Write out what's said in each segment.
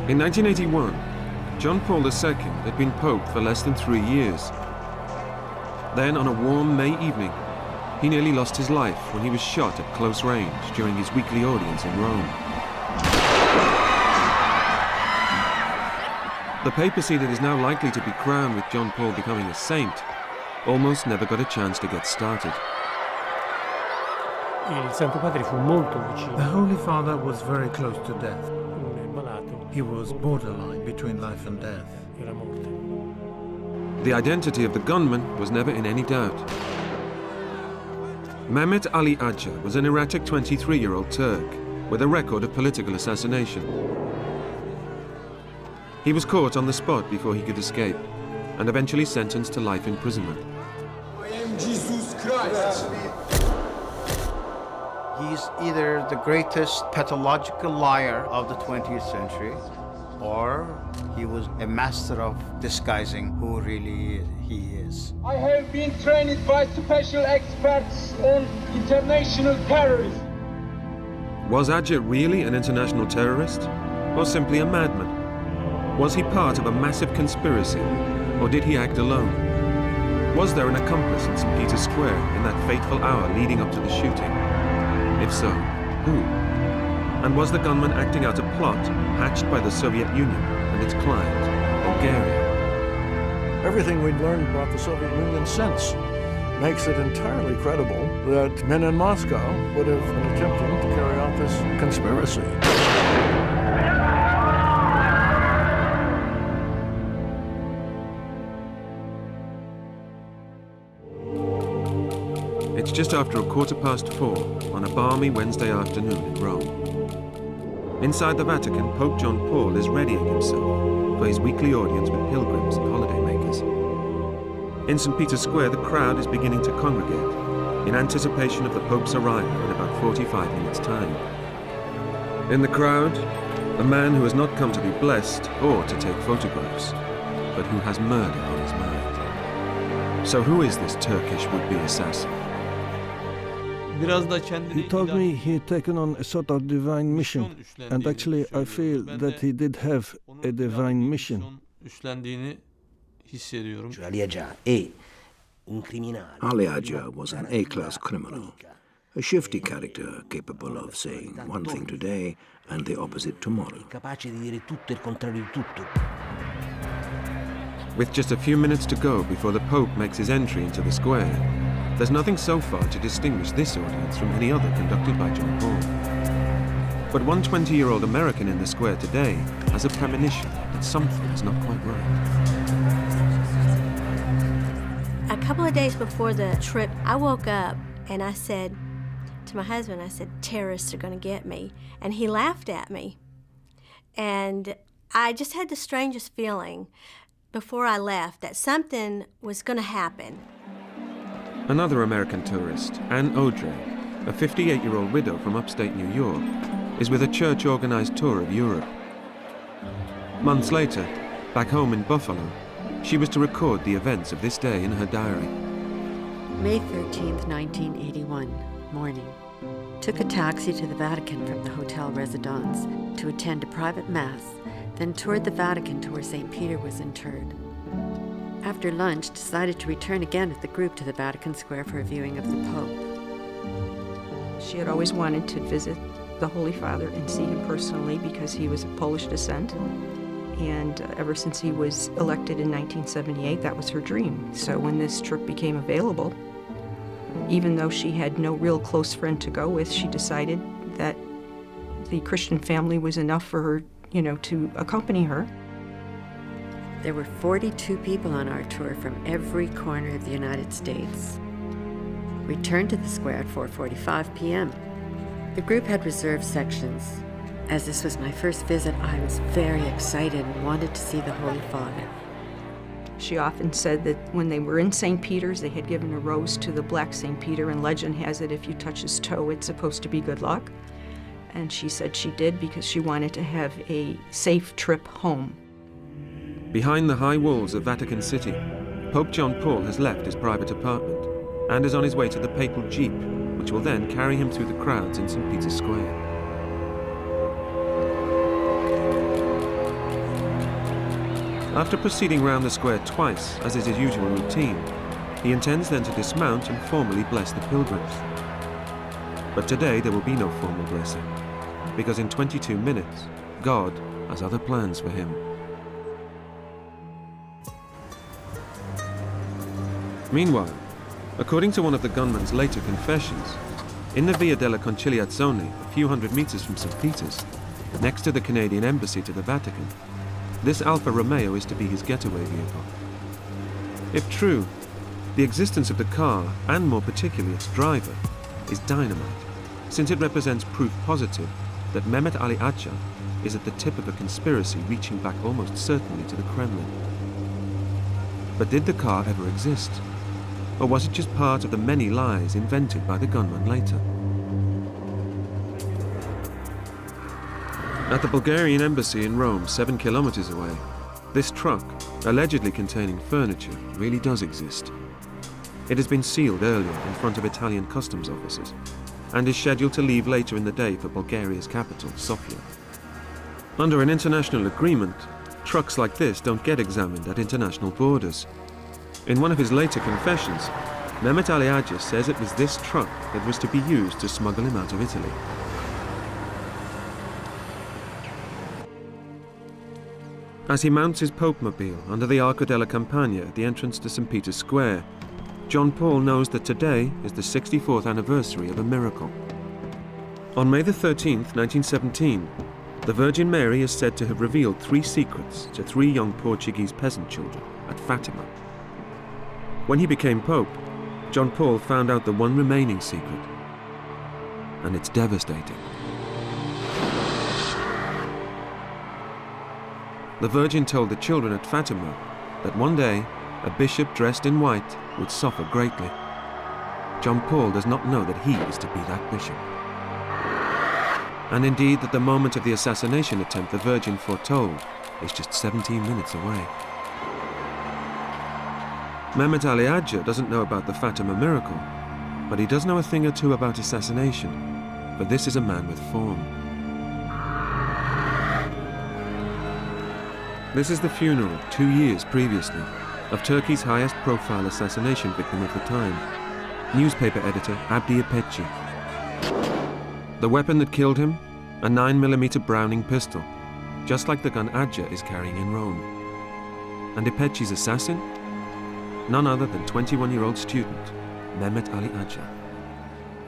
In 1981, Jon Paul II had been Pope for less than 3 years. Then, on a warm May evening, he nearly lost his life when he was shot at close range during his weekly audience in Rome. The papacy that is now likely to be crowned with Jon Paul becoming a saint almost never got a chance to get started. The Holy Father was very close to death. He was borderline between life and death. The identity of the gunman was never in any doubt. Mehmet Ali Ağca was an erratic 23-year-old Turk with a record of political assassination. He was caught on the spot before he could escape and eventually sentenced to life imprisonment. I am Jesus Christ. He's either the greatest pathological liar of the 20th century, or he was a master of disguising who really he is. I have been trained by special experts on international terrorism. Was Ağca really an international terrorist, or simply a madman? Was he part of a massive conspiracy, or did he act alone? Was there an accomplice in St. Peter's Square in that fateful hour leading up to the shooting? If so, who? And was the gunman acting out a plot hatched by the Soviet Union and its client, Bulgaria? Everything we'd learned about the Soviet Union since makes it entirely credible that men in Moscow would have been attempting to carry out this conspiracy. It's just after 4:15 on a balmy Wednesday afternoon in Rome. Inside the Vatican, Pope Jon Paul is readying himself for his weekly audience with pilgrims and holidaymakers. In St. Peter's Square, the crowd is beginning to congregate in anticipation of the Pope's arrival in about 45 minutes' time. In the crowd, a man who has not come to be blessed or to take photographs, but who has murder on his mind. So who is this Turkish would-be assassin? He told me he had taken on a sort of divine mission, and actually I feel that he did have a divine mission. Ali Ağca was an A-class criminal, a shifty character capable of saying one thing today and the opposite tomorrow. With just a few minutes to go before the Pope makes his entry into the square, there's nothing so far to distinguish this audience from any other conducted by Jon Paul. But one 20-year-old American in the square today has a premonition that something is not quite right. A couple of days before the trip, I woke up and I said to my husband, I said, terrorists are going to get me. And he laughed at me. And I just had the strangest feeling before I left that something was going to happen. Another American tourist, Anne Audrey, a 58-year-old widow from upstate New York, is with a church-organized tour of Europe. Months later, back home in Buffalo, she was to record the events of this day in her diary. May 13th, 1981, morning. Took a taxi to the Vatican from the Hotel Residence to attend a private mass, then toured the Vatican to where St. Peter was interred. After lunch, decided to return again with the group to the Vatican Square for a viewing of the Pope. She had always wanted to visit the Holy Father and see him personally because he was of Polish descent. And ever since he was elected in 1978, that was her dream. So when this trip became available, even though she had no real close friend to go with, she decided that the Christian family was enough for her, to accompany her. There were 42 people on our tour from every corner of the United States. Returned to the square at 4:45 p.m. The group had reserved sections. As this was my first visit, I was very excited and wanted to see the Holy Father. She often said that when they were in St. Peter's, they had given a rose to the black St. Peter, and legend has it if you touch his toe, it's supposed to be good luck. And she said she did because she wanted to have a safe trip home. Behind the high walls of Vatican City, Pope Jon Paul has left his private apartment and is on his way to the papal jeep, which will then carry him through the crowds in St. Peter's Square. After proceeding round the square twice, as is his usual routine, he intends then to dismount and formally bless the pilgrims. But today there will be no formal blessing, because in 22 minutes, God has other plans for him. Meanwhile, according to one of the gunman's later confessions, in the Via della Conciliazione, a few hundred meters from St. Peter's, next to the Canadian embassy to the Vatican, this Alfa Romeo is to be his getaway vehicle. If true, the existence of the car, and more particularly its driver, is dynamite, since it represents proof positive that Mehmet Ali Ağca is at the tip of a conspiracy reaching back almost certainly to the Kremlin. But did the car ever exist? Or was it just part of the many lies invented by the gunman later? At the Bulgarian embassy in Rome, 7 kilometers away, this truck, allegedly containing furniture, really does exist. It has been sealed earlier in front of Italian customs officers and is scheduled to leave later in the day for Bulgaria's capital, Sofia. Under an international agreement, trucks like this don't get examined at international borders. In one of his later confessions, Mehmet Ali Ağca says it was this truck that was to be used to smuggle him out of Italy. As he mounts his Pope-mobile under the Arco della Campagna at the entrance to St. Peter's Square, John Paul knows that today is the 64th anniversary of a miracle. On May the 13th, 1917, the Virgin Mary is said to have revealed 3 secrets to 3 young Portuguese peasant children at Fatima. When he became Pope, John Paul found out the one remaining secret, and it's devastating. The Virgin told the children at Fatima that one day a bishop dressed in white would suffer greatly. John Paul does not know that he is to be that bishop. And indeed that the moment of the assassination attempt the Virgin foretold is just 17 minutes away. Mehmet Ali Ağca doesn't know about the Fatima miracle, but he does know a thing or two about assassination, for this is a man with form. This is the funeral, 2 years previously, of Turkey's highest profile assassination victim of the time, newspaper editor Abdi İpekçi. The weapon that killed him? A 9mm Browning pistol, just like the gun Ağca is carrying in Rome. And İpekçi's assassin? None other than 21-year-old student, Mehmet Ali Ağca.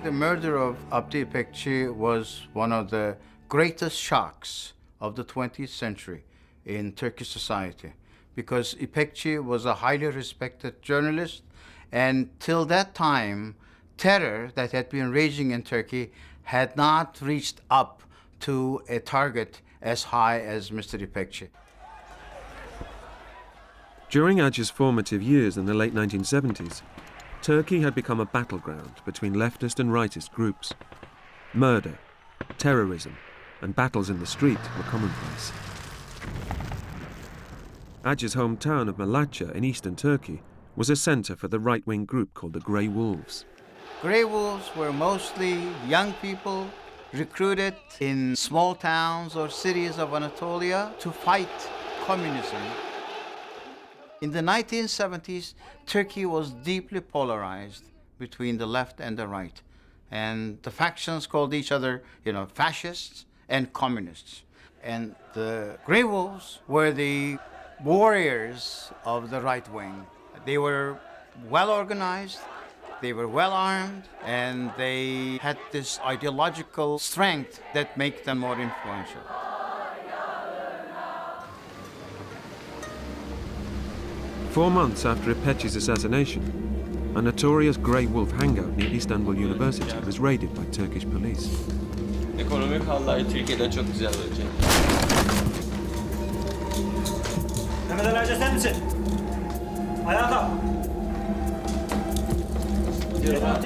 The murder of Abdi İpekçi was one of the greatest shocks of the 20th century in Turkish society, because İpekçi was a highly respected journalist, and till that time, terror that had been raging in Turkey had not reached up to a target as high as Mr. İpekçi. During Ağca's formative years in the late 1970s, Turkey had become a battleground between leftist and rightist groups. Murder, terrorism, and battles in the street were commonplace. Ağca's hometown of Malatya in eastern Turkey was a center for the right-wing group called the Grey Wolves. Grey Wolves were mostly young people recruited in small towns or cities of Anatolia to fight communism. In the 1970s, Turkey was deeply polarized between the left and the right. And the factions called each other, fascists and communists. And the Grey Wolves were the warriors of the right wing. They were well organized, they were well armed, and they had this ideological strength that made them more influential. Four months after İpekçi's assassination, a notorious Grey Wolf hangout near Istanbul University was raided by Turkish police. Ekonomik halleri Türkiye'de çok güzel olacak. Mehmet Ali Ağca sen misin? Ayağa kalk.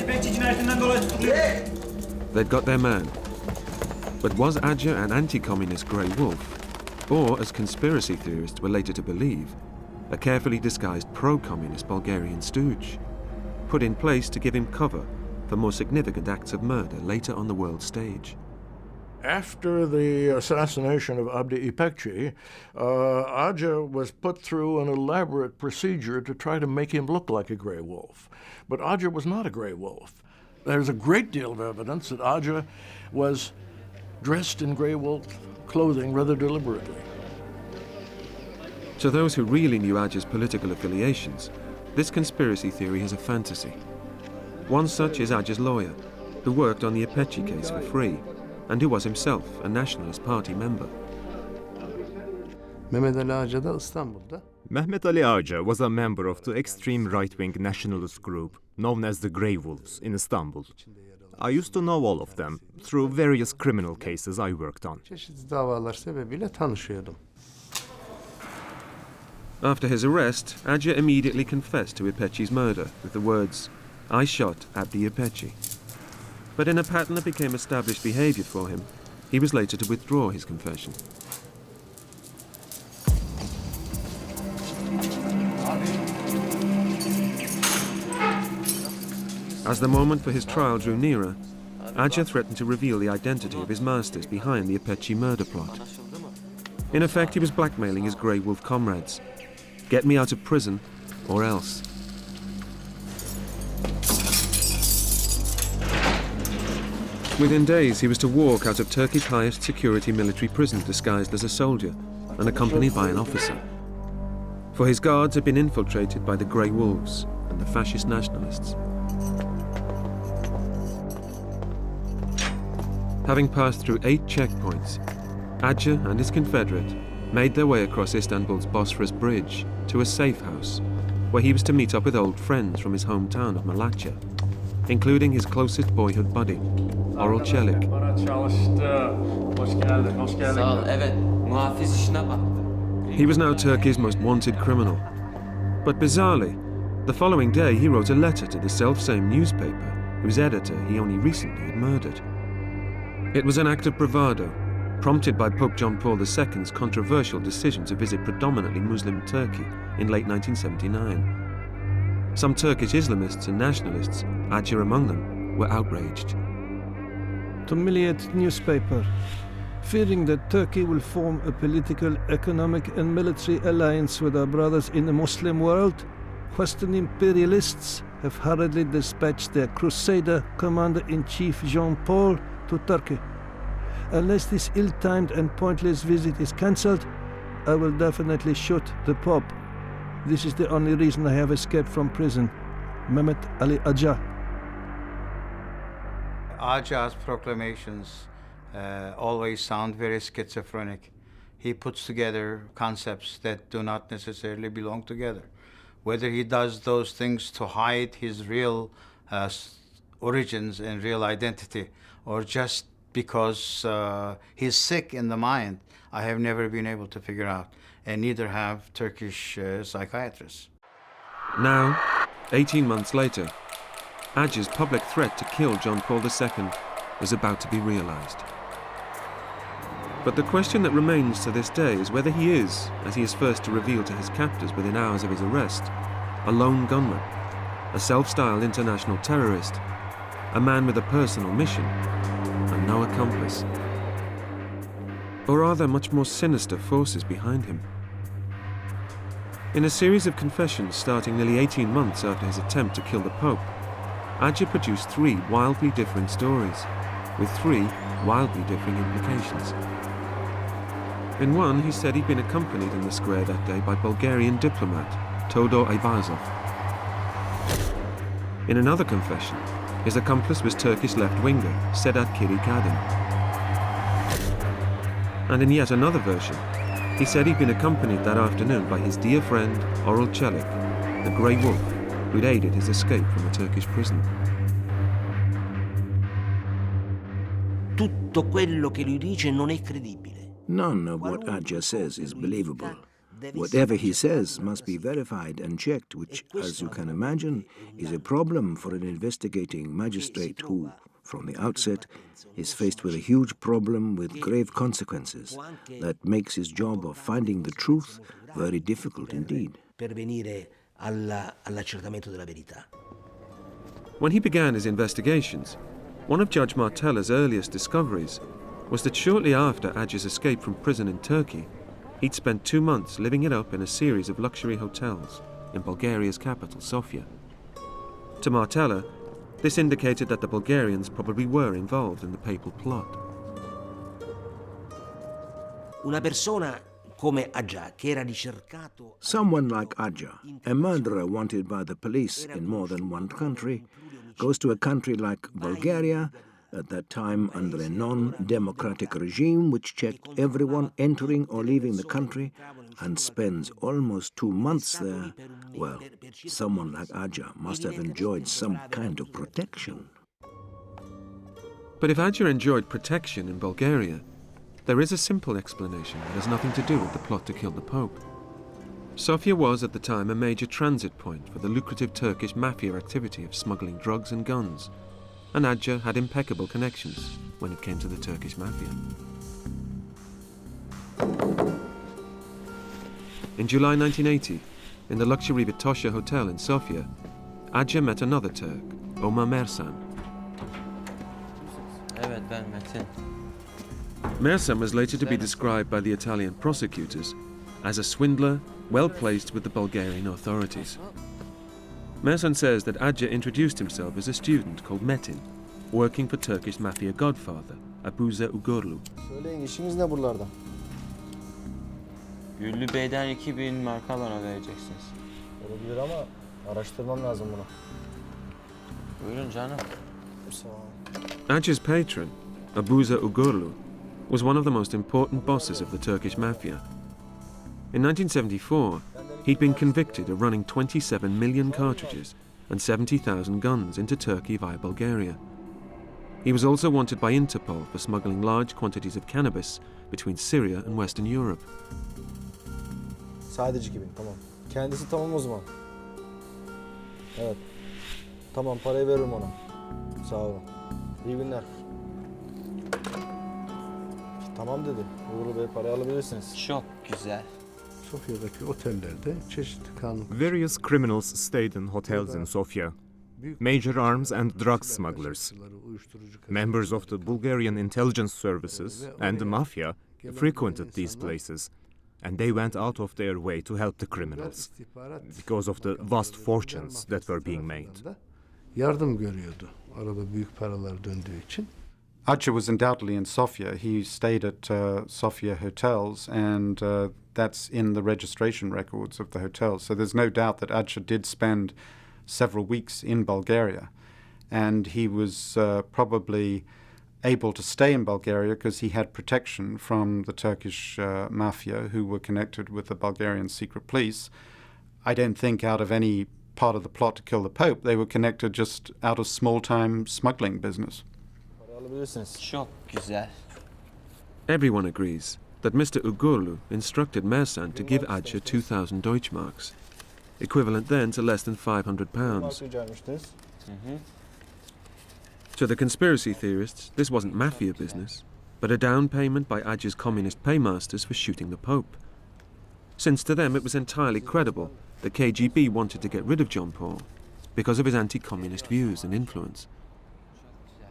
İpekçi cinayetinden dolayı tutukluyor. They'd got their man. But was Ağca an anti-communist Grey Wolf, or, as conspiracy theorists were later to believe, a carefully disguised pro-communist Bulgarian stooge, put in place to give him cover for more significant acts of murder later on the world stage? After the assassination of Abdi İpekçi, Ağca was put through an elaborate procedure to try to make him look like a gray wolf. But Ağca was not a gray wolf. There's a great deal of evidence that Ağca was dressed in gray wolf clothing rather deliberately. To those who really knew Ağca's political affiliations, this conspiracy theory is a fantasy. One such is Ağca's lawyer, who worked on the İpekçi case for free, and who was himself a Nationalist Party member. Mehmet Ali Ağca da İstanbul'da. Mehmet Ali Ağca was a member of the extreme right-wing nationalist group known as the Grey Wolves in Istanbul. I used to know all of them through various criminal cases I worked on. Çeşitli davalar sebebiyle tanışıyordum. After his arrest, Ağca immediately confessed to İpekçi's murder with the words, "I shot Abdi İpekçi." But in a pattern that became established behavior for him, he was later to withdraw his confession. As the moment for his trial drew nearer, Ağca threatened to reveal the identity of his masters behind the İpekçi murder plot. In effect, he was blackmailing his Grey Wolf comrades. Get me out of prison, or else. Within days, he was to walk out of Turkey's highest security military prison disguised as a soldier and accompanied by an officer. For his guards had been infiltrated by the Grey Wolves and the fascist nationalists. Having passed through 8 checkpoints, Ağca and his confederate made their way across Istanbul's Bosphorus Bridge to a safe house, where he was to meet up with old friends from his hometown of Malatya, including his closest boyhood buddy, Oral Çelik. He was now Turkey's most wanted criminal. But bizarrely, the following day he wrote a letter to the self-same newspaper whose editor he only recently had murdered. It was an act of bravado, prompted by Pope Jon Paul II's controversial decision to visit predominantly Muslim Turkey in late 1979. Some Turkish Islamists and nationalists, Ağca among them, were outraged. To humiliate newspaper, fearing that Turkey will form a political, economic and military alliance with our brothers in the Muslim world, Western imperialists have hurriedly dispatched their Crusader Commander-in-Chief Jon Paul to Turkey. Unless this ill-timed and pointless visit is cancelled, I will definitely shoot the Pope. This is the only reason I have escaped from prison. Mehmet Ali Ağca. Ağca's proclamations always sound very schizophrenic. He puts together concepts that do not necessarily belong together. Whether he does those things to hide his real origins and real identity, or just because he's sick in the mind, I have never been able to figure out, and neither have Turkish psychiatrists. Now, 18 months later, Ağca's public threat to kill Jon Paul II is about to be realized. But the question that remains to this day is whether he is, as he is first to reveal to his captors within hours of his arrest, a lone gunman, a self-styled international terrorist, a man with a personal mission and no accomplice. Or are there much more sinister forces behind him? In a series of confessions starting nearly 18 months after his attempt to kill the Pope, Ağca produced 3 wildly different stories, with 3 wildly differing implications. In one, he said he'd been accompanied in the square that day by Bulgarian diplomat Todor Aybazov. In another confession, his accomplice was Turkish left-winger Sedat Kirikadin. And in yet another version, he said he'd been accompanied that afternoon by his dear friend Oral Çelik, the Grey Wolf, who'd aided his escape from a Turkish prison. Tutto quello che lui dice non è credibile. None of what Ağca says is believable. Whatever he says must be verified and checked, which, as you can imagine, is a problem for an investigating magistrate who, from the outset, is faced with a huge problem with grave consequences that makes his job of finding the truth very difficult indeed. When he began his investigations, one of Judge Martella's earliest discoveries was that shortly after Ağca's escape from prison in Turkey, he'd spent 2 months living it up in a series of luxury hotels in Bulgaria's capital, Sofia. To Martella, this indicated that the Bulgarians probably were involved in the papal plot. Una persona come Ağca, che era ricercato... Someone like Ağca, a murderer wanted by the police in more than one country, goes to a country like Bulgaria, at that time under a non-democratic regime which checked everyone entering or leaving the country, and spends almost 2 months there. Well, someone like Ağca must have enjoyed some kind of protection. But if Ağca enjoyed protection in Bulgaria, there is a simple explanation that has nothing to do with the plot to kill the Pope. Sofia was at the time a major transit point for the lucrative Turkish mafia activity of smuggling drugs and guns, and Ağca had impeccable connections when it came to the Turkish mafia. In July 1980, in the luxury Vitosha Hotel in Sofia, Ağca met another Turk, Omar Mersan. Evet, ben Metin. Mersan was later to be described by the Italian prosecutors as a swindler well placed with the Bulgarian authorities. Mersan says that Ağca introduced himself as a student called Metin, working for Turkish mafia godfather Abuza Ugurlu. Söyleyin, işiniz ne buralarda? Güllü Bey'den 2000 marka bana vereceksiniz. Olabilir ama araştırmam lazım bunu. Buyurun canım. Sağ ol. Ağca's patron, Abuza Ugurlu, was one of the most important bosses of the Turkish mafia. In 1974, he'd been convicted of running 27 million cartridges and 70,000 guns into Turkey via Bulgaria. He was also wanted by Interpol for smuggling large quantities of cannabis between Syria and Western Europe. Sadece gibi, tamam. Kendisi tamam o zaman. Evet. Tamam, parayı veririm ona. Sağ olun. İyi günler. Tamam dedi. Uğur Bey, parayı alabilirsiniz. Çok güzel. Sofya'daki otellerde çeşitli kanun... Various criminals stayed in hotels in Sofia. Major arms and drug smugglers, members of the Bulgarian intelligence services and the mafia frequented these places, and they went out of their way to help the criminals because of the vast fortunes that were being made. Yardım görüyordu arada büyük paralar döndüğü için. Ağca was undoubtedly in Sofia. He stayed at Sofia hotels, and that's in the registration records of the hotels. So there's no doubt that Ağca did spend several weeks in Bulgaria, and he was probably able to stay in Bulgaria because he had protection from the Turkish mafia who were connected with the Bulgarian secret police. I don't think out of any part of the plot to kill the Pope, they were connected just out of small-time smuggling business. Çok güzel. Everyone agrees that Mr. Ugurlu instructed Mersan to give Ağca 2,000 Deutschmarks, equivalent then to less than £500. To the conspiracy theorists, this wasn't mafia business, but a down payment by Ağca's communist paymasters for shooting the Pope. Since to them it was entirely credible the KGB wanted to get rid of John Paul because of his anti-communist views and influence.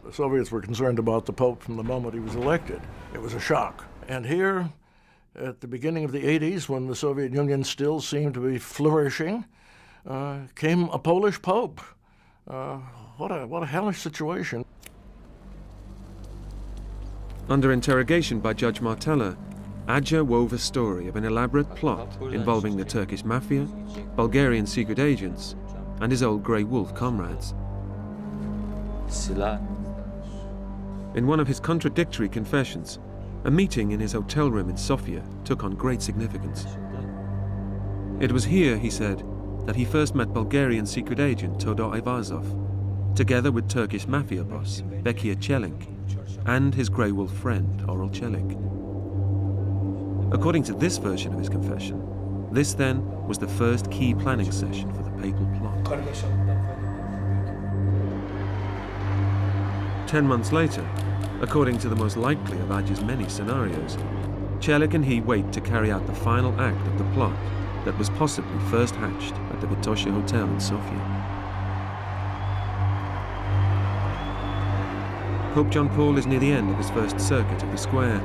The Soviets were concerned about the Pope from the moment he was elected. It was a shock. And here, at the beginning of the 80s, when the Soviet Union still seemed to be flourishing, came a Polish Pope. What a hellish situation. Under interrogation by Judge Martella, Ağca wove a story of an elaborate plot involving the Turkish mafia, Bulgarian secret agents, and his old Grey Wolf comrades. In one of his contradictory confessions, a meeting in his hotel room in Sofia took on great significance. It was here, he said, that he first met Bulgarian secret agent Todor Ayvazov, together with Turkish mafia boss Bekir Çelik and his Grey Wolf friend Oral Çelik. According to this version of his confession, this then was the first key planning session for the papal plot. 10 months later, according to the most likely of Ağca's many scenarios, Çelik and he wait to carry out the final act of the plot that was possibly first hatched at the Vitosha Hotel in Sofia. Pope John Paul is near the end of his first circuit of the square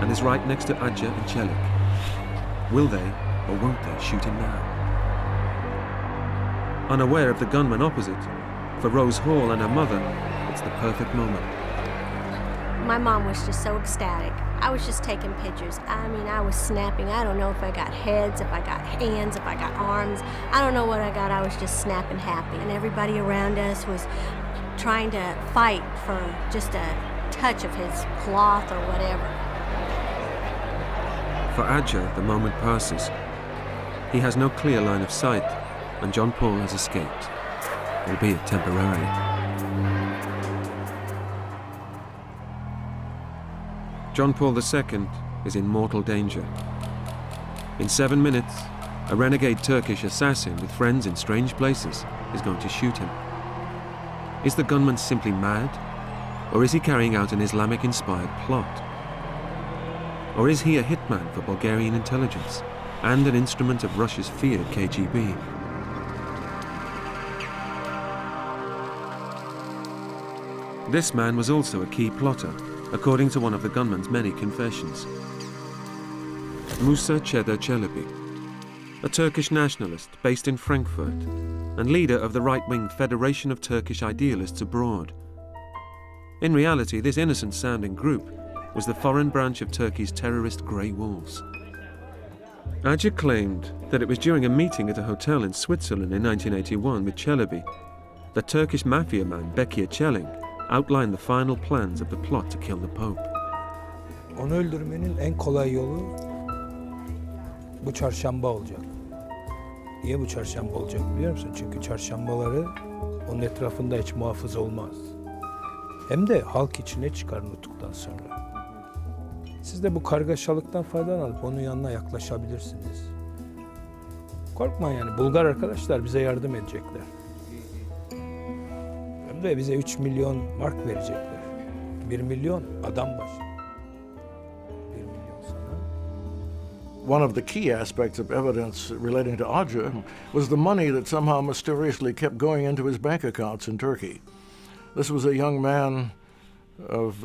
and is right next to Ağca and Çelik. Will they or won't they shoot him now? Unaware of the gunman opposite, for Rose Hall and her mother, it's the perfect moment. My mom was just so ecstatic. I was just taking pictures. I mean, I was snapping. I don't know if I got heads, if I got hands, if I got arms. I don't know what I got. I was just snapping happy. And everybody around us was trying to fight for just a touch of his cloth or whatever. For Ağca, the moment passes. He has no clear line of sight, and John Paul has escaped, albeit temporarily. John Paul II is in mortal danger. In 7 minutes, a renegade Turkish assassin with friends in strange places is going to shoot him. Is the gunman simply mad? Or is he carrying out an Islamic-inspired plot? Or is he a hitman for Bulgarian intelligence and an instrument of Russia's feared KGB? This man was also a key plotter, according to one of the gunman's many confessions. Musa Çelik Çelebi, a Turkish nationalist based in Frankfurt and leader of the right-wing Federation of Turkish Idealists Abroad. In reality, this innocent-sounding group was the foreign branch of Turkey's terrorist Grey Wolves. Ağca claimed that it was during a meeting at a hotel in Switzerland in 1981 with Çelebi that Turkish mafia man Bekir Çelik outlined the final plans of the plot to kill the Pope. Onu öldürmenin en kolay yolu bu çarşamba olacak. Niye bu çarşamba olacak biliyor musun? Çünkü çarşambaları onun etrafında hiç muhafız olmaz. Hem de halk içine çıkar nutuktan sonra. Siz de bu kargaşalıktan faydalanıp onun yanına yaklaşabilirsiniz. Korkma yani, Bulgar arkadaşlar bize yardım edecekler. Hem de bize 3 milyon mark verecekler. 1 milyon adam başı. 1 milyon sana. One of the key aspects of evidence relating to Ağca was the money that somehow mysteriously kept going into his bank accounts in Turkey. This was a young man of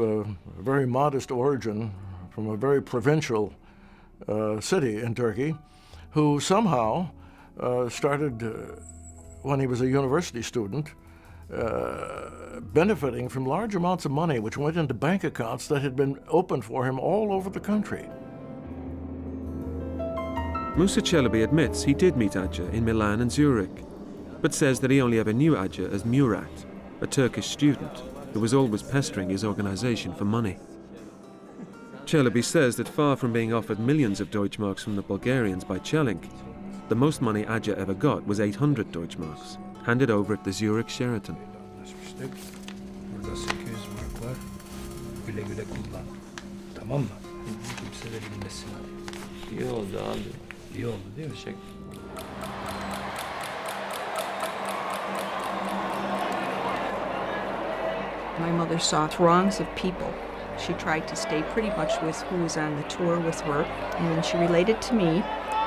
very modest origin from a very provincial city in Turkey who somehow started, when he was a university student, benefiting from large amounts of money which went into bank accounts that had been opened for him all over the country. Musa Çelebi admits he did meet Ağca in Milan and Zurich, but says that he only ever knew Ağca as Murat, a Turkish student who was always pestering his organization for money. Çelebi says that far from being offered millions of Deutschmarks from the Bulgarians by Çelik, the most money Ağca ever got was 800 Deutschmarks, handed over at the Zurich Sheraton. Burada 800 mark var. Güle güle kullan. Tamam mı? Kimse de bilmesin. İyi oldu abi. İyi oldu değil mi? Teşekkür. My mother saw throngs of people. She tried to stay pretty much with who was on the tour with her, and she related to me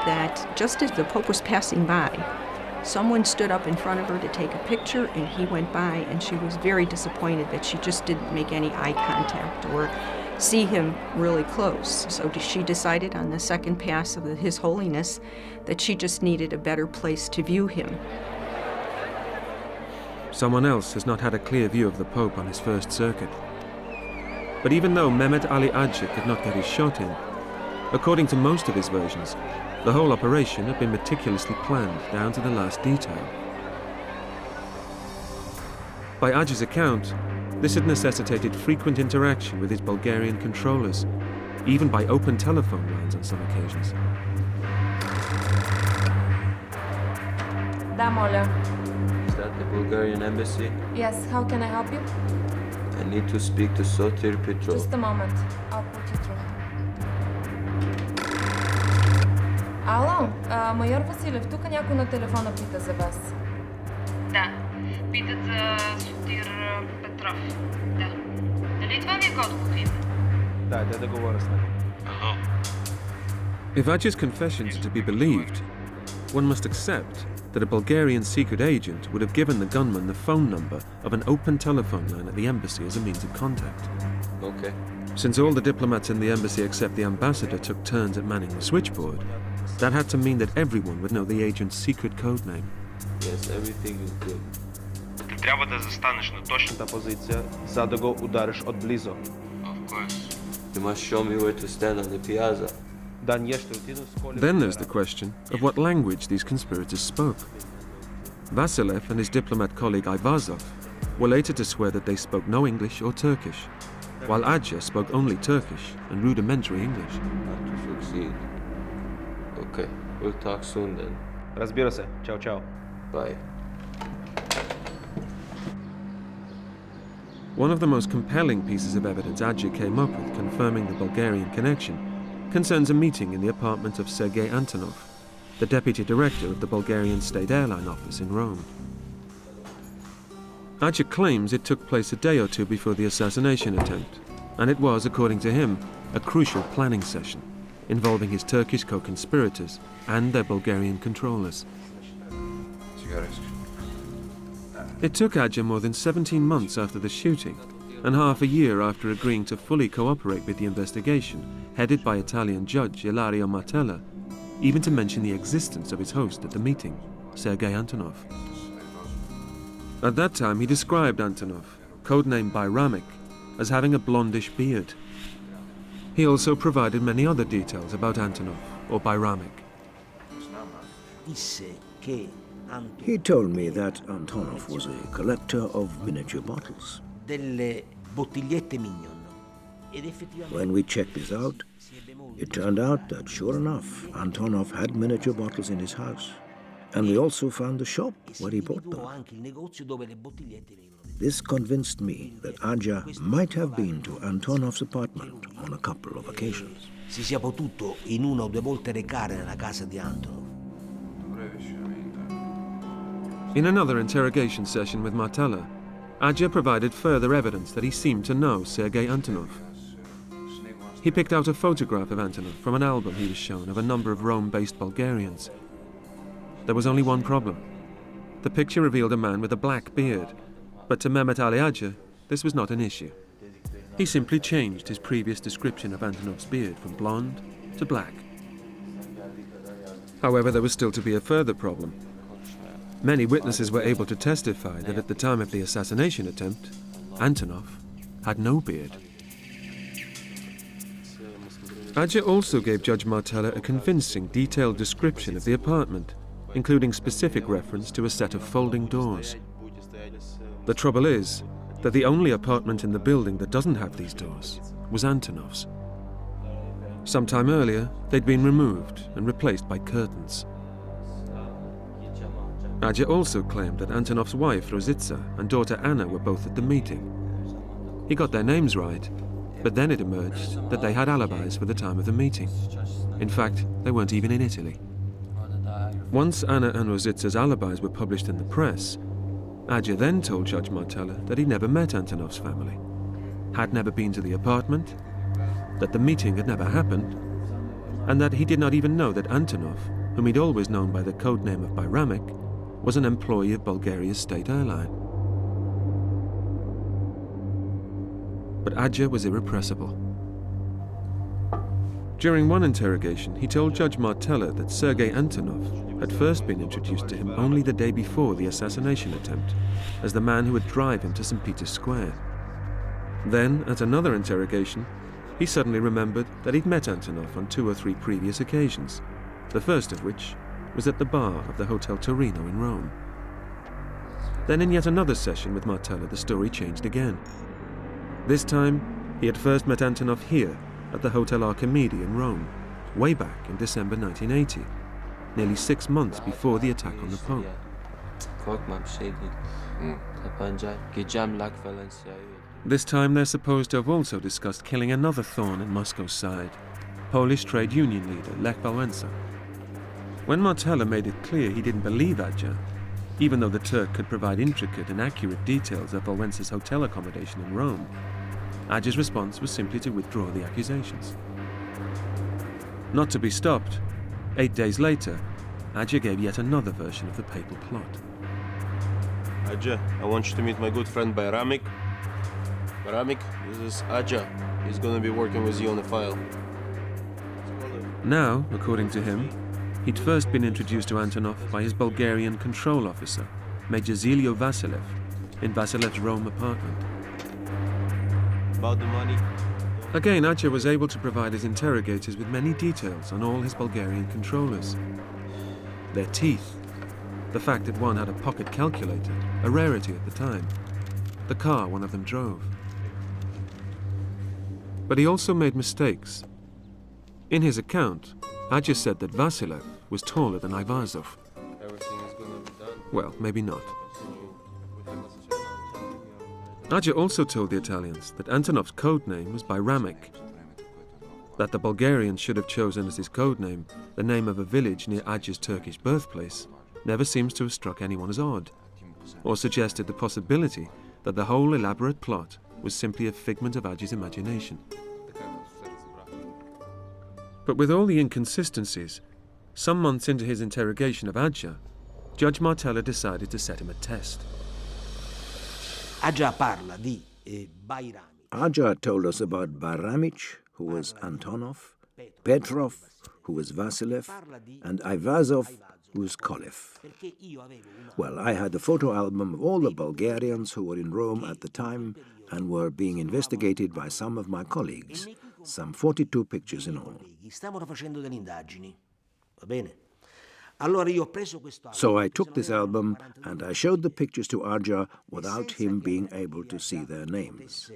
that just as the Pope was passing by, someone stood up in front of her to take a picture, and he went by, and she was very disappointed that she just didn't make any eye contact or see him really close. So she decided on the second pass of His Holiness that she just needed a better place to view him. Someone else has not had a clear view of the Pope on his first circuit. But even though Mehmet Ali Ağca could not get his shot in, according to most of his versions, the whole operation had been meticulously planned down to the last detail. By Ağca's account, this had necessitated frequent interaction with his Bulgarian controllers, even by open telephone lines on some occasions. Da, moля. Is that the Bulgarian embassy? Yes, how can I help you? I need to speak to Sotir Petrov. Just a moment. I'll put you through. Ало, майор Василев, тук някой на телефона пита за вас. Да, питат за Сотир Петров. Да. Дали това ви е кодовото име? Да говоря с него. If Ağca's confessions are to be believed, one must accept that a Bulgarian secret agent would have given the gunman the phone number of an open telephone line at the embassy as a means of contact. Okay. Since all the diplomats in the embassy except the ambassador took turns at manning the switchboard, that had to mean that everyone would know the agent's secret code name. Yes, everything is good. Ти трябва да застанеш на точната позиция, за да го удариш отблизо. Of course. You must show me where to stand on the piazza. Then there's the question of what language these conspirators spoke. Vasilev and his diplomat colleague Ivazov were later to swear that they spoke no English or Turkish, while Ağca spoke only Turkish and rudimentary English. Not to succeed. Okay, we'll talk soon then. Разбира се. Чао, чао. Bye. One of the most compelling pieces of evidence Ağca came up with confirming the Bulgarian connection concerns a meeting in the apartment of Sergei Antonov, the deputy director of the Bulgarian state airline office in Rome. Ağca claims it took place a day or two before the assassination attempt, and it was, according to him, a crucial planning session involving his Turkish co-conspirators and their Bulgarian controllers. It took Ağca more than 17 months after the shooting and half a year after agreeing to fully cooperate with the investigation headed by Italian judge Ilario Martella, even to mention the existence of his host at the meeting, Sergei Antonov. At that time, he described Antonov, codenamed Bayramik, as having a blondish beard. He also provided many other details about Antonov, or Bayramik. He told me that Antonov was a collector of miniature bottles. When we checked this out, it turned out that, sure enough, Antonov had miniature bottles in his house. And we also found the shop where he bought them. This convinced me that Ağca might have been to Antonov's apartment on a couple of occasions. Si sia potuto in una o due volte recare nella casa di Antonov. In another interrogation session with Martella, Ağca provided further evidence that he seemed to know Sergei Antonov. He picked out a photograph of Antonov from an album he was shown of a number of Rome-based Bulgarians. There was only one problem. The picture revealed a man with a black beard, but to Mehmet Ali Ağca, this was not an issue. He simply changed his previous description of Antonov's beard from blonde to black. However, there was still to be a further problem. Many witnesses were able to testify that at the time of the assassination attempt, Antonov had no beard. Ağca also gave Judge Martella a convincing, detailed description of the apartment, including specific reference to a set of folding doors. The trouble is that the only apartment in the building that doesn't have these doors was Antonov's. Sometime earlier, they'd been removed and replaced by curtains. Ağca also claimed that Antonov's wife, Rositsa, and daughter Anna were both at the meeting. He got their names right, but then it emerged that they had alibis for the time of the meeting. In fact, they weren't even in Italy. Once Anna and Rositsa's alibis were published in the press, Ağca then told Judge Martella that he'd never met Antonov's family, had never been to the apartment, that the meeting had never happened, and that he did not even know that Antonov, whom he'd always known by the codename of Bayramik, was an employee of Bulgaria's state airline. But Ağca was irrepressible. During one interrogation, he told Judge Martella that Sergei Antonov had first been introduced to him only the day before the assassination attempt, as the man who would drive him to St. Peter's Square. Then, at another interrogation, he suddenly remembered that he'd met Antonov on 2 or 3 previous occasions, the first of which was at the bar of the Hotel Torino in Rome. Then in yet another session with Martella, the story changed again. This time, he had first met Antonov here at the Hotel Archimede in Rome, way back in December 1980, nearly 6 months before the attack on the Pope. This time they're supposed to have also discussed killing another thorn in Moscow's side, Polish trade union leader Lech Wałęsa. When Martella made it clear he didn't believe Ağca, even though the Turk could provide intricate and accurate details of Wałęsa's hotel accommodation in Rome, Ağca's response was simply to withdraw the accusations. Not to be stopped, 8 days later, Ağca gave yet another version of the papal plot. Ağca, I want you to meet my good friend Bayramik. Bayramik, this is Ağca. He's gonna be working with you on the file. Now, according to him, he'd first been introduced to Antonov by his Bulgarian control officer, Major Zelio Vasilev, in Vasilev's Rome apartment. About the money? Again, Ağca was able to provide his interrogators with many details on all his Bulgarian controllers. Their teeth, the fact that one had a pocket calculator, a rarity at the time, the car one of them drove. But he also made mistakes. In his account, Ağca said that Vasilev was taller than Aivazov. Everything is gonna be done. Well, maybe not. Ağca also told the Italians that Antonov's code name was Bayramik, that the Bulgarians should have chosen as his code name the name of a village near Ağca's Turkish birthplace never seems to have struck anyone as odd, or suggested the possibility that the whole elaborate plot was simply a figment of Ağca's imagination. But with all the inconsistencies, some months into his interrogation of Ağca, Judge Martella decided to set him a test. Ağca parla di Bayramik. Ağca told us about Bayramik, who was Antonov, Petrov, who was Vasilev, and Aivazov, who was Kolev. Well, I had a photo album of all the Bulgarians who were in Rome at the time and were being investigated by some of my colleagues, some 42 pictures in all. So I took this album and I showed the pictures to Ağca without him being able to see their names.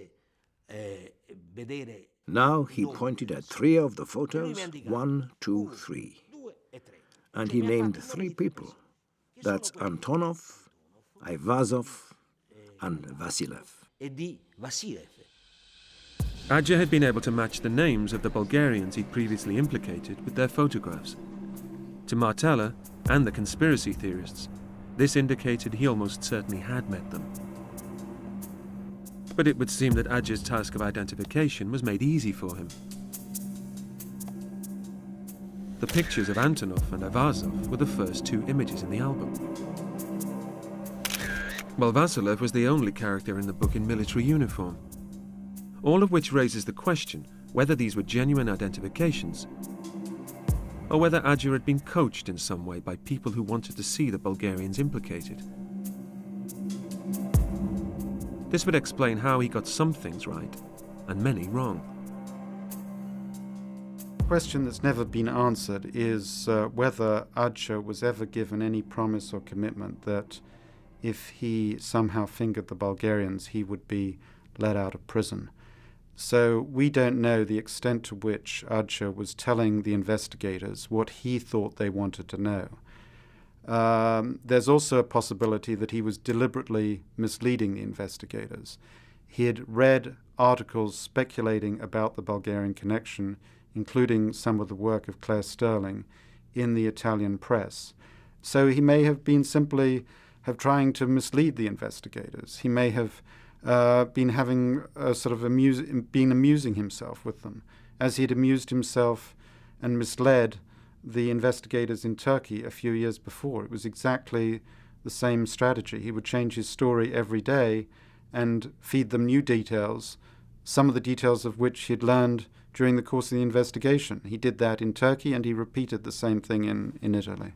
Now he pointed at 3 of the photos, 1, 2, 3. And he named 3 people. That's Antonov, Aivazov, and Vasilev. Ağca had been able to match the names of the Bulgarians he'd previously implicated with their photographs. To Martella and the conspiracy theorists, this indicated he almost certainly had met them. But it would seem that Ağca's task of identification was made easy for him. The pictures of Antonov and Aivazov were the first 2 images in the album. While Vasilev was the only character in the book in military uniform. All of which raises the question whether these were genuine identifications or whether Ağca had been coached in some way by people who wanted to see the Bulgarians implicated. This would explain how he got some things right and many wrong. The question that's never been answered is whether Ağca was ever given any promise or commitment that if he somehow fingered the Bulgarians, he would be let out of prison. So we don't know the extent to which Ağca was telling the investigators what he thought they wanted to know. There's also a possibility that he was deliberately misleading the investigators. He had read articles speculating about the Bulgarian connection, including some of the work of Claire Sterling, in the Italian press. So he may have been simply trying to mislead the investigators. He may have been having a sort of amusing himself with them, as he had amused himself and misled the investigators in Turkey a few years before. It was exactly the same strategy. He would change his story every day and feed them new details, some of the details of which he had learned during the course of the investigation. He did that in Turkey, and he repeated the same thing in Italy.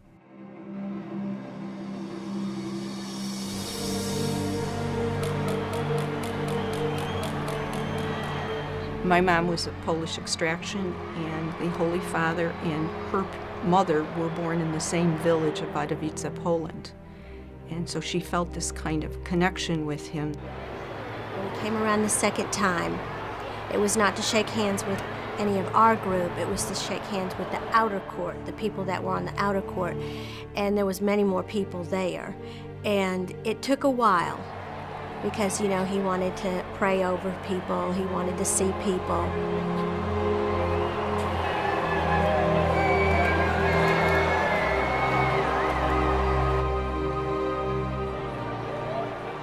My mom was of Polish extraction, and the Holy Father and her mother were born in the same village of Wadowice, Poland. And so she felt this kind of connection with him. When we came around the second time, it was not to shake hands with any of our group, it was to shake hands with the outer court, the people that were on the outer court. And there was many more people there. And it took a while, because, you know, he wanted to pray over people, he wanted to see people.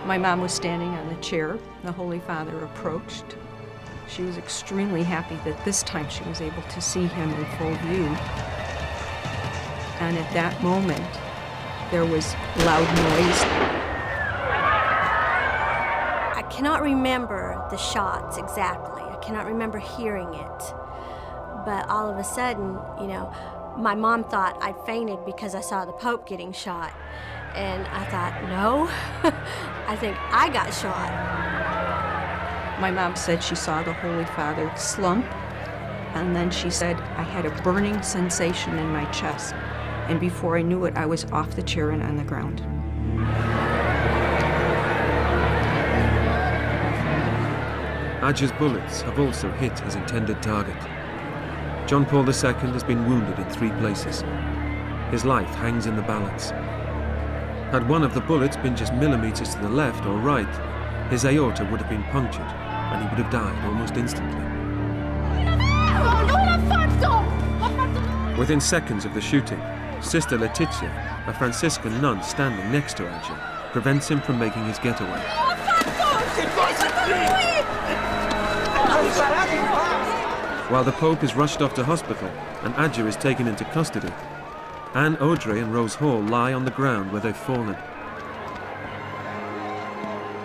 My mom was standing on the chair. The Holy Father approached. She was extremely happy that this time she was able to see him in full view. And at that moment, there was loud noise. I cannot remember the shots exactly. I cannot remember hearing it. But all of a sudden, my mom thought I'd fainted because I saw the Pope getting shot. And I thought, no, I think I got shot. My mom said she saw the Holy Father slump, and then she said, I had a burning sensation in my chest. And before I knew it, I was off the chair and on the ground. Ağca's bullets have also hit his intended target. John Paul II has been wounded in 3 places. His life hangs in the balance. Had one of the bullets been just millimeters to the left or right, his aorta would have been punctured and he would have died almost instantly. Within seconds of the shooting, Sister Letizia, a Franciscan nun standing next to Ağca, prevents him from making his getaway. While the Pope is rushed off to hospital and Ağca is taken into custody, Anne Audrey and Rose Hall lie on the ground where they've fallen.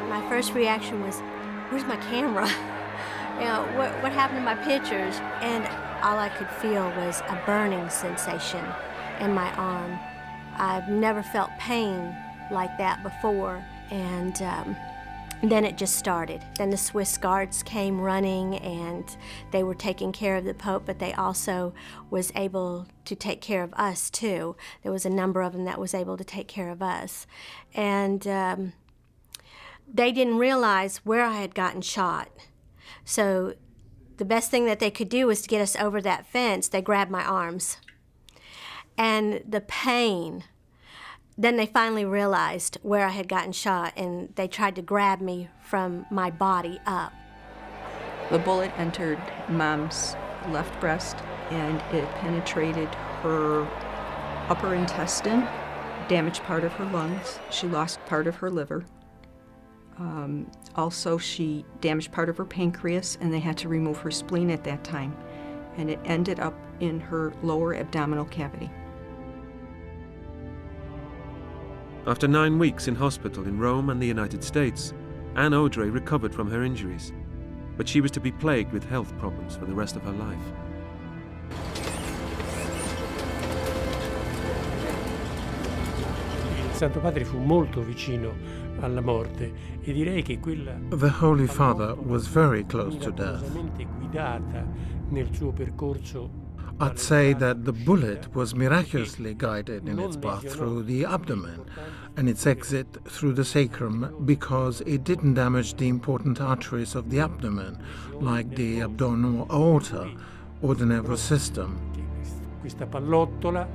My first reaction was, where's my camera? What happened to my pictures? And all I could feel was a burning sensation in my arm. I've never felt pain like that before. And then it just started. Then the Swiss guards came running and they were taking care of the Pope, but they also was able to take care of us too. There was a number of them that was able to take care of us. And they didn't realize where I had gotten shot. So the best thing that they could do was to get us over that fence. They grabbed my arms. And the pain, then they finally realized where I had gotten shot, and they tried to grab me from my body up. The bullet entered Mom's left breast, and it penetrated her upper intestine, damaged part of her lungs. She lost part of her liver. Also, she damaged part of her pancreas, and they had to remove her spleen at that time. And it ended up in her lower abdominal cavity. After 9 weeks in hospital in Rome and the United States, Anne Audrey recovered from her injuries, but she was to be plagued with health problems for the rest of her life. Il Santo Padre fu molto vicino alla morte e direi che quella The Holy Father was very close to death. guidata nel suo percorso. I'd say that the bullet was miraculously guided in its path through the abdomen and its exit through the sacrum because it didn't damage the important arteries of the abdomen, like the abdominal aorta or the nervous system. Questa pallottola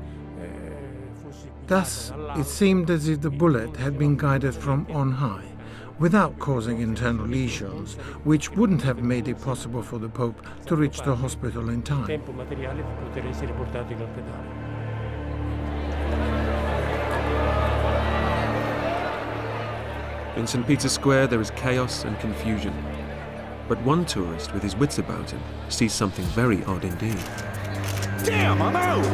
Thus, it seemed as if the bullet had been guided from on high, without causing internal lesions, which wouldn't have made it possible for the Pope to reach the hospital in time. tempo materiale per poter essere portato in ospedale. In St. Peter's Square, there is chaos and confusion. But one tourist with his wits about him sees something very odd indeed. Damn, I'm out!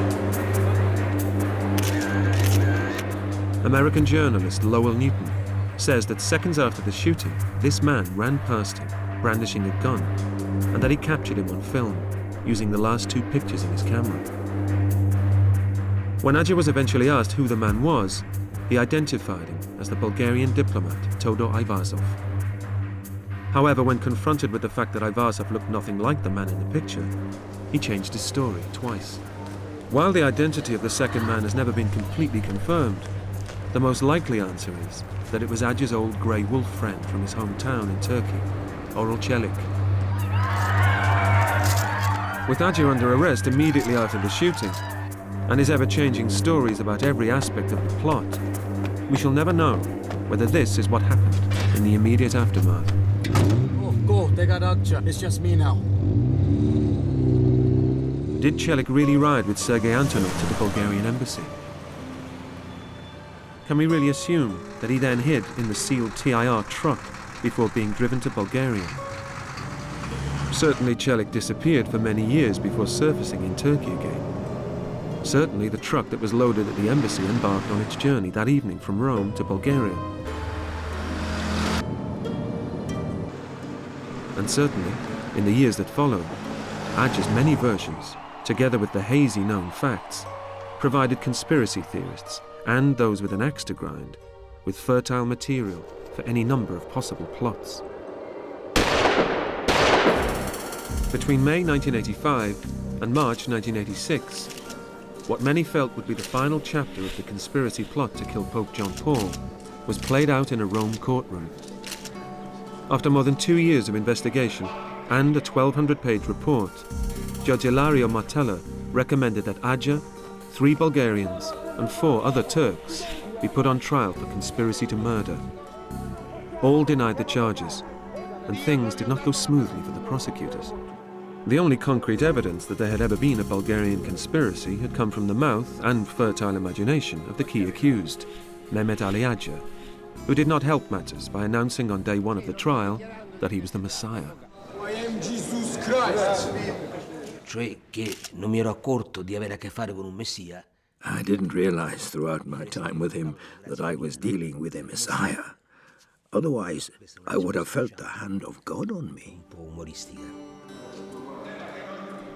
American journalist Lowell Newton says that seconds after the shooting, this man ran past him, brandishing a gun, and that he captured him on film, using the last 2 pictures in his camera. When Ağca was eventually asked who the man was, he identified him as the Bulgarian diplomat Todor Ayvazov. However, when confronted with the fact that Ayvazov looked nothing like the man in the picture, he changed his story twice. While the identity of the second man has never been completely confirmed, the most likely answer is that it was Ağca's old grey wolf friend from his hometown in Turkey, Oral Çelik. With Ağca under arrest immediately after the shooting, and his ever-changing stories about every aspect of the plot, we shall never know whether this is what happened in the immediate aftermath. Go, they got Ağca. It's just me now. Did Çelik really ride with Sergei Antonov to the Bulgarian embassy? Can we really assume that he then hid in the sealed TIR truck before being driven to Bulgaria? Certainly Çelik disappeared for many years before surfacing in Turkey again. Certainly the truck that was loaded at the embassy embarked on its journey that evening from Rome to Bulgaria. And certainly, in the years that followed, Ağca's many versions, together with the hazy known facts, provided conspiracy theorists and those with an axe to grind with fertile material for any number of possible plots. Between May 1985 and March 1986, what many felt would be the final chapter of the conspiracy plot to kill Pope John Paul was played out in a Rome courtroom. After more than 2 years of investigation and a 1,200-page report, Judge Ilario Martella recommended that Ağca, 3 Bulgarians, and 4 other Turks be put on trial for conspiracy to murder. All denied the charges, and things did not go smoothly for the prosecutors. The only concrete evidence that there had ever been a Bulgarian conspiracy had come from the mouth and fertile imagination of the key accused, Mehmet Ali Ağca, who did not help matters by announcing on day 1 of the trial that he was the Messiah. I am Jesus Christ. Cioè che non mi ero accorto di avere a che fare con un messia. I didn't realize throughout my time with him that I was dealing with a Messiah. Otherwise, I would have felt the hand of God on me.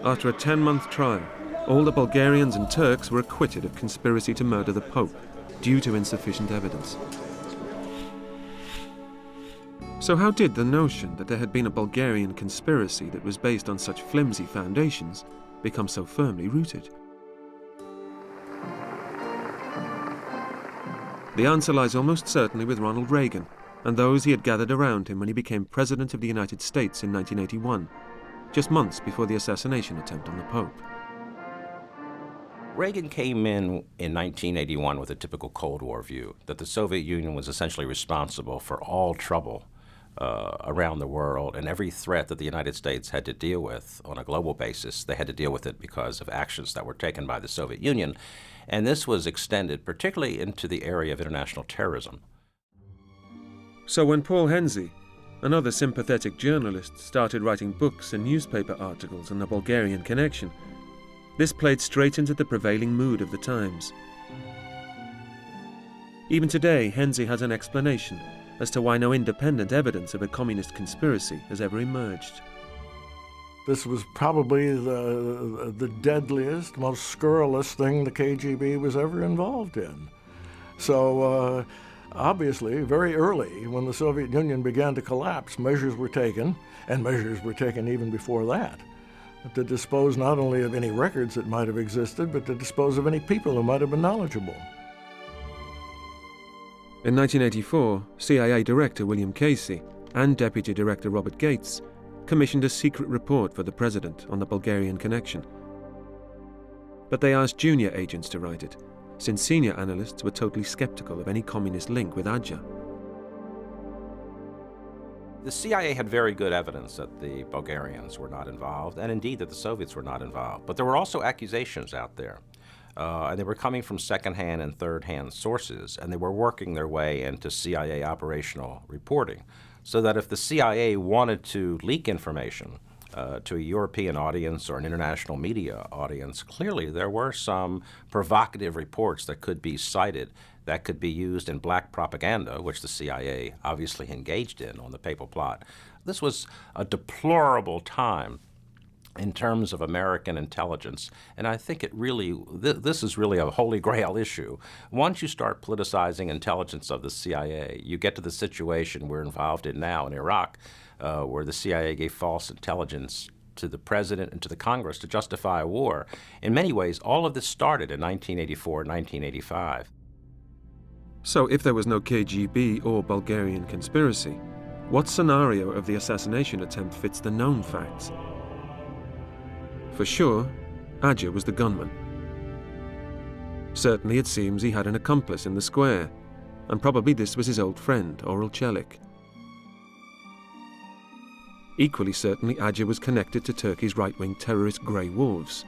After a 10-month trial, all the Bulgarians and Turks were acquitted of conspiracy to murder the Pope due to insufficient evidence. So how did the notion that there had been a Bulgarian conspiracy that was based on such flimsy foundations become so firmly rooted? The answer lies almost certainly with Ronald Reagan and those he had gathered around him when he became President of the United States in 1981, just months before the assassination attempt on the Pope. Reagan came in 1981 with a typical Cold War view, that the Soviet Union was essentially responsible for all trouble around the world, and every threat that the United States had to deal with on a global basis, they had to deal with it because of actions that were taken by the Soviet Union. And this was extended particularly into the area of international terrorism. So when Paul Henze, another sympathetic journalist, started writing books and newspaper articles on the Bulgarian connection, this played straight into the prevailing mood of the times. Even today, Henze has an explanation as to why no independent evidence of a communist conspiracy has ever emerged. This was probably the deadliest, most scurrilous thing the KGB was ever involved in. So obviously, very early, when the Soviet Union began to collapse, measures were taken, and measures were taken even before that, to dispose not only of any records that might have existed, but to dispose of any people who might have been knowledgeable. In 1984, CIA Director William Casey and Deputy Director Robert Gates commissioned a secret report for the President on the Bulgarian connection. But they asked junior agents to write it, since senior analysts were totally skeptical of any communist link with Ağca. The CIA had very good evidence that the Bulgarians were not involved, and indeed that the Soviets were not involved. But there were also accusations out there. And they were coming from second-hand and third-hand sources, and they were working their way into CIA operational reporting, so that if the CIA wanted to leak information to a European audience or an international media audience, clearly there were some provocative reports that could be cited that could be used in black propaganda, which the CIA obviously engaged in on the papal plot. This was a deplorable time in terms of American intelligence, and I think it really, this is really a holy grail issue. Once you start politicizing intelligence of the CIA, you get to the situation we're involved in now in Iraq, where the CIA gave false intelligence to the president and to the Congress to justify a war. In many ways, all of this started in 1984 and 1985. So if there was no KGB or Bulgarian conspiracy, what scenario of the assassination attempt fits the known facts? For sure, Ağca was the gunman. Certainly it seems he had an accomplice in the square, and probably this was his old friend, Orel Çelik. Equally certainly, Ağca was connected to Turkey's right-wing terrorist Grey Wolves,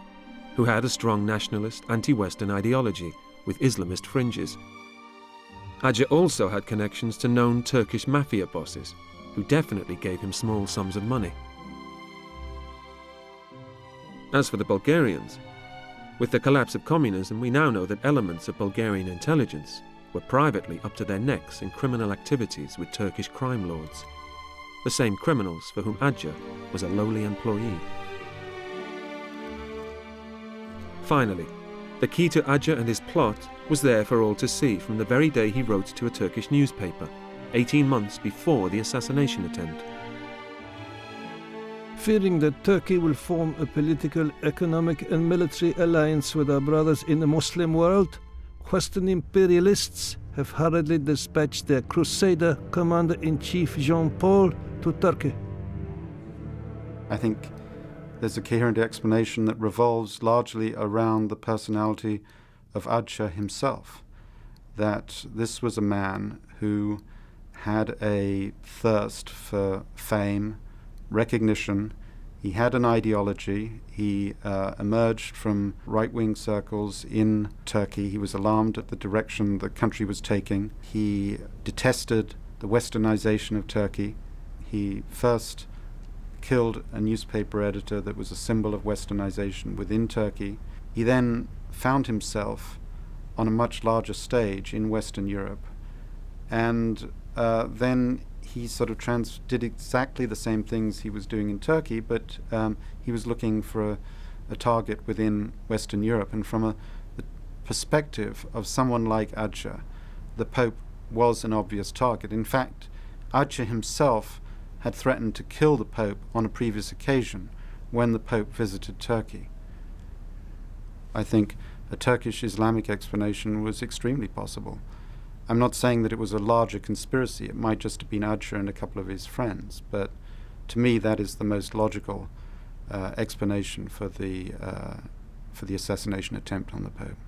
who had a strong nationalist, anti-Western ideology with Islamist fringes. Ağca also had connections to known Turkish mafia bosses, who definitely gave him small sums of money. As for the Bulgarians, With the collapse of communism, we now know that elements of Bulgarian intelligence were privately up to their necks in criminal activities with Turkish crime lords, the same criminals for whom Ağca was a lowly employee. Finally, the key to Ağca and his plot was there for all to see from the very day he wrote to a Turkish newspaper, 18 months before the assassination attempt. Fearing that Turkey will form a political, economic and military alliance with our brothers in the Muslim world, Western imperialists have hurriedly dispatched their crusader commander-in-chief Jon Blair to Turkey. I think there's a coherent explanation that revolves largely around the personality of Ağca himself, that this was a man who had a thirst for fame, recognition. He had an ideology. He emerged from right-wing circles in Turkey. He was alarmed at the direction the country was taking. He detested the westernization of Turkey. He first killed a newspaper editor that was a symbol of westernization within Turkey. He then found himself on a much larger stage in Western Europe, and then he sort of did exactly the same things he was doing in Turkey, but he was looking for a target within Western Europe. And from the perspective of someone like Ağca, the Pope was an obvious target. In fact, Ağca himself had threatened to kill the Pope on a previous occasion when the Pope visited Turkey. I think a Turkish Islamic explanation was extremely possible. I'm not saying that it was a larger conspiracy. It might just have been Ağca and a couple of his friends, but to me that is the most logical explanation for the assassination attempt on the Pope.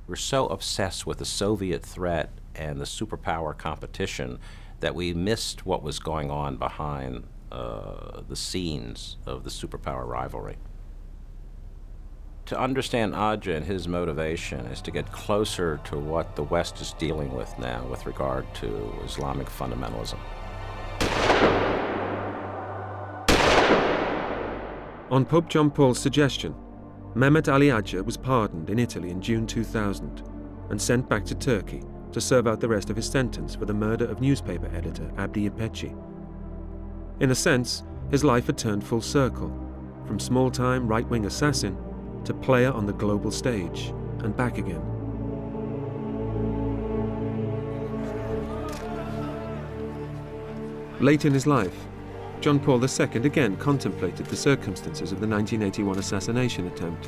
We're so obsessed with the Soviet threat and the superpower competition that we missed what was going on behind the scenes of the superpower rivalry. To understand Ağca and his motivation is to get closer to what the West is dealing with now with regard to Islamic fundamentalism. On Pope John Paul's suggestion, Mehmet Ali Ağca was pardoned in Italy in June 2000 and sent back to Turkey to serve out the rest of his sentence for the murder of newspaper editor Abdi İpekçi. In a sense, his life had turned full circle, from small-time right-wing assassin to player on the global stage, and back again. Late in his life, John Paul II again contemplated the circumstances of the 1981 assassination attempt.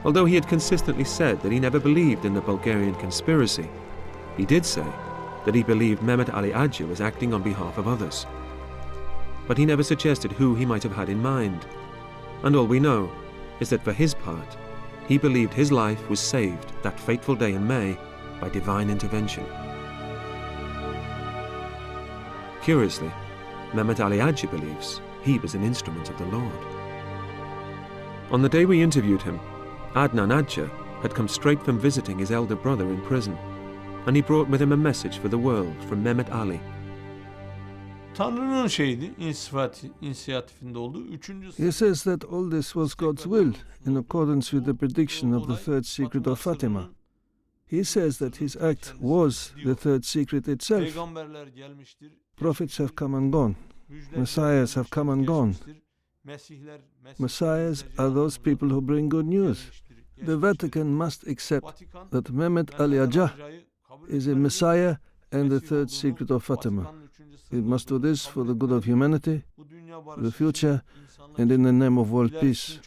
Although he had consistently said that he never believed in the Bulgarian conspiracy, he did say that he believed Mehmet Ali Ağca was acting on behalf of others. But he never suggested who he might have had in mind, and all we know is that for his part, he believed his life was saved that fateful day in May by divine intervention. Curiously, Mehmet Ali Ağca believes he was an instrument of the Lord. On the day we interviewed him, Adnan Ağca had come straight from visiting his elder brother in prison, and he brought with him a message for the world from Mehmet Ali. He says that all this was God's will, in accordance with the prediction of the third secret of Fatima. He says that his act was the third secret itself. Prophets have come and gone. Messiahs have come and gone. Messiahs are those people who bring good news. The Vatican must accept that Mehmet Ali Ağca is a Messiah and the third secret of Fatima. It must do this for the good of humanity, the future, and in the name of world peace.